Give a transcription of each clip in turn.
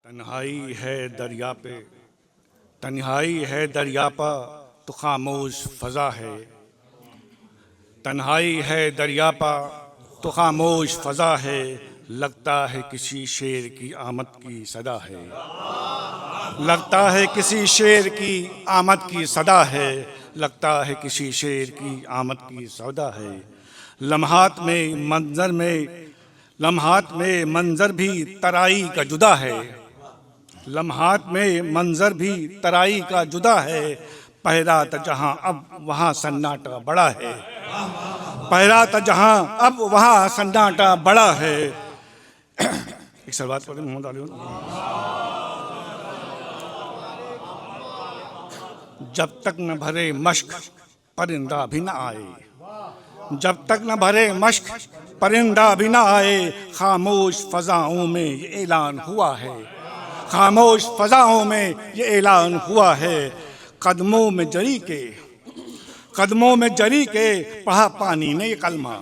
तन्हाई है दरिया पे, तन्हाई है दरिया पा तो खामोश फ़ज़ा है। तन्हाई है दरिया पा तो खामोश फ़ज़ा है। लगता है किसी शेर की आमद की सदा है। लगता है किसी शेर की आमद की सदा है। लगता है किसी शेर की आमद की सदा है। लम्हात में मंजर भी तराई का जुदा है। लम्हात में मंजर भी तराई का जुदा है। पहरा था जहां अब वहां सन्नाटा बड़ा है। पहरा था जहां अब वहां सन्नाटा बड़ा है। एक सलवात पढ़ें मोहम्मद अली। जब तक न भरे मश्क परिंदा भी न आए, जब तक न भरे मश्क परिंदा भी न आए। खामोश फ़ज़ाओं में ये ऐलान हुआ है। खामोश फ़ज़ाओं में ये ऐलान हुआ है। कदमों में जरी के पढ़ा पानी ने ये कलमा।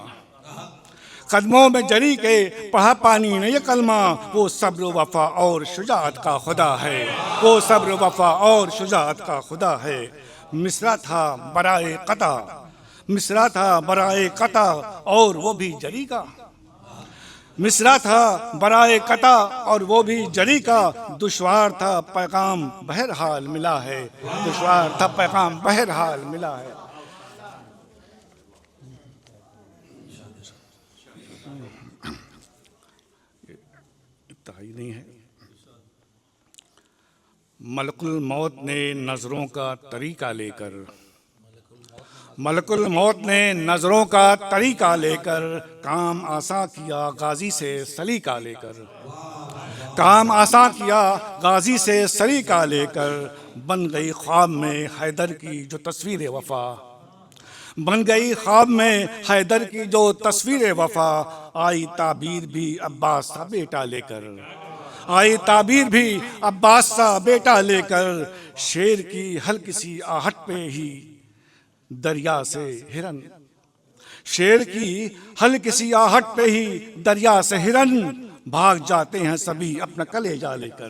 कदमों में जरी के पढ़ा पानी ने ये कलमा। वो सब्र वफ़ा और शुजाअत का खुदा है। वो सब्र वफ़ा और शुजाअत का खुदा है। मिसरा था बराए क़ता, मिसरा था बराए क़ता और वो भी जरी का। मिसरा था बराए क़ता और वो भी जरी का। दुश्वार था पैगाम बहरहाल मिला है। दुश्वार था पैगाम बहरहाल मिला है। इतना ही नहीं है। मलकुल मौत ने नज़रों का तरीका लेकर, मलकुल मौत ने नज़रों का तरीका लेकर काम आसा किया गाजी से सलीका लेकर। काम आसा किया गाजी से सलीका लेकर। बन गई ख्वाब में हैदर की जो तस्वीर वफ़ा। बन गई ख्वाब में हैदर की जो तस्वीर वफ़ा। आई ताबीर भी अब्बास सा बेटा लेकर। आई ताबीर भी अब्बास सा बेटा लेकर। शेर की हल्की सी आहट पे ही दरिया से हिरन, शेर की हल्की सी आहट पे ही दरिया से हिरन। भाग जाते हैं सभी अपना कलेजा लेकर।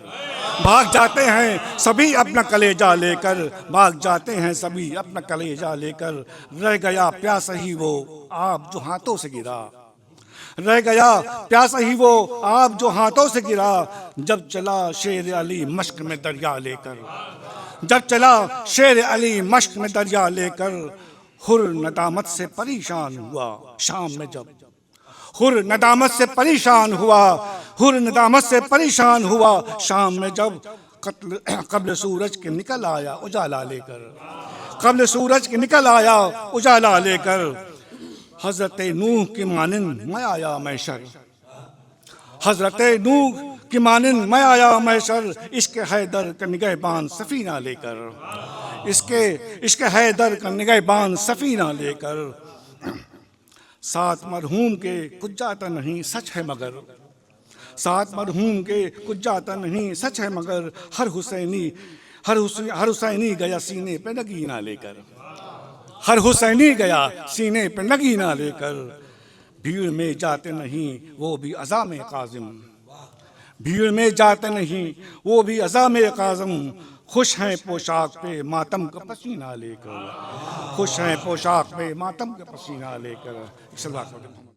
भाग जाते हैं सभी अपना कलेजा लेकर। भाग जाते हैं सभी अपना कलेजा लेकर। रह गया प्यासा ही वो आप जो हाथों से गिरा। रह गया प्यासा ही वो आप जो हाथों से गिरा। जब चला शेर अली मश्क में दरिया लेकर। जब चला शेर अली मश्क में दरिया लेकर। हुर नदामत से परेशान हुआ शाम में जब। हुर नदामत से परेशान हुआ। हुर नदामत से परेशान हुआ शाम में जब। कब्ल सूरज के निकल आया उजाला लेकर। कब्ल सूरज के निकल आया उजाला लेकर। हज़रत नूह की मानिंद मैं आया मैशर। हज़रत नूह की मानिंद मैं आया मैशर। इश्क़ हैदर का निगहबान सफ़ीना लेकर। इश्क़ हैदर का निगहबान सफ़ीना लेकर। सात मरहूम के कुछ जाता नहीं सच है मगर। सात मरहूम के कुछ जाता नहीं सच है मगर। हर हुसैनी गया सीने पे नगीना लेकर। हर हुसैनी गया सीने पे नगीना लेकर। भीड़ में जाते नहीं वो भी अज़ा में काज़िम। भीड़ में जाते नहीं वो भी अज़ा में काज़िम। खुश हैं पोशाक पे मातम का पसीना लेकर। खुश हैं पोशाक पे मातम का पसीना लेकर।